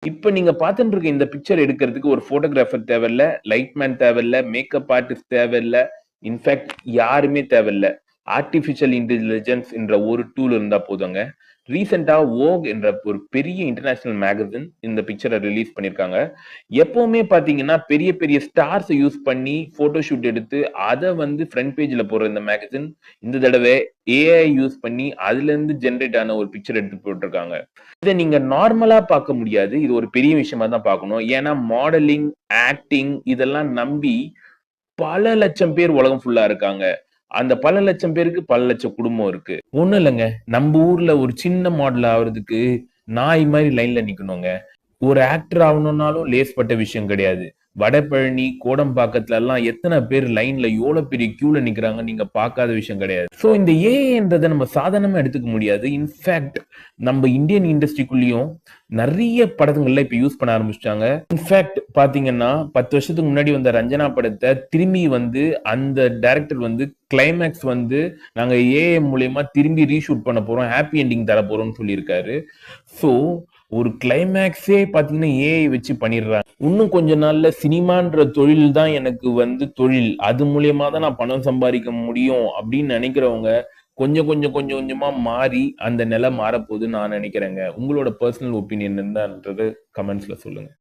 இப்ப நீங்க பார்த்துட்டு இருக்க இந்த பிக்சர் எடுக்கிறதுக்கு ஒரு போட்டோகிராஃபர் தேவையில்ல, லைட் மேன் தேவையில்ல, மேக்கப் ஆர்டிஸ்ட் தேவையில்ல. இன்ஃபாக்ட் யாருமே தேவையில்ல. ஆர்டிபிஷியல் இன்டெலிஜென்ஸ் என்ற ஒரு டூல் இருந்தா போதுங்க. ரீசென்ட்டா வோக் என்ற ஒரு பெரிய இன்டர்நேஷனல் மேகசின் இந்த பிக்சர ரிலீஸ் பண்ணியிருக்காங்க. எப்பவுமே பார்த்தீங்கன்னா, பெரிய பெரிய ஸ்டார்ஸ யூஸ் பண்ணி போட்டோ ஷூட் எடுத்து, அத வந்து ஃப்ரண்ட் பேஜ்ல போடுற இந்த மேகசின், இந்த தடவ ஏஐ யூஸ் பண்ணி அதுலருந்து ஜெனரேட் ஆன ஒரு பிக்சர் எடுத்து போட்டுருக்காங்க. இத நீங்க நார்மலா பார்க்க முடியாது. இது ஒரு பெரிய விஷயமா தான் பார்க்கணும். ஏன்னா மாடலிங், ஆக்டிங் இதெல்லாம் நம்பி பல லட்சம் பேர் உலகம் ஃபுல்லா இருக்காங்க. அந்த பல லட்சம் பேருக்கு பல லட்சம் குடும்பம் இருக்கு. ஒண்ணும் இல்லங்க. நம்ப ஊர்ல ஒரு சின்ன மாடல் ஆவறதுக்கு நாய் மாரி லைன்ல நிக்கணுங்க. ஒரு ஆக்டர் ஆவணும்னாலும் லேஸ்பட்ட விஷயம் கிடையாது. வடபழனி, கோடம்பாக்கத்துலலாம் எத்தன பேர் லைன்ல எவ்வளோ பெரிய கியூல நிக்கிறாங்க நீங்க பார்க்காத விஷயம் கிடையாது. சோ இந்த ஏஐன்றத நம்ம சாதாரணமா எடுத்துக்க முடியாது. இன்ஃபாக்ட் நம்ம இந்தியன் இண்டஸ்ட்ரிக்குள்ளயும் நெறைய படங்கள்ல இப்ப யூஸ் பண்ண ஆரம்பிச்சுட்டாங்க. இன்ஃபாக்ட் பார்த்தீங்கன்னா, 10 வருஷத்துக்கு முன்னாடி வந்த ரஞ்சனா படத்த திரும்பி வந்து அந்த டைரக்டர் வந்து கிளைமாக்ஸ் வந்து நாங்க ஏஐ மூலியமா திரும்பி ரீஷூட் பண்ண போறோம். ஹேப்பி எண்டிங் தரப் போறோம்னு சொல்லியிருக்காரு. சோ ஒரு கிளைமாக்ஸே பார்த்தீங்கன்னா, ஏஐ வச்சு பண்ணிடுறாங்க. இன்னும் கொஞ்ச நாள்ல சினிமான்ற தொழில் தான் எனக்கு வந்து தொழில். அது மூலியமா தான் நான் பணம் சம்பாரிக்க முடியும் அப்படின்னு நெனைக்கிறவங்க, கொஞ்சம் கொஞ்சமா மாறி அந்த நிலை மாறப்போகுதுன்னு நான் நெனைக்கிறேங்க. உங்களோட பெர்சனல் ஒப்பீனியன் என்னன்றது கமெண்ட்ஸ்ல சொல்லுங்க.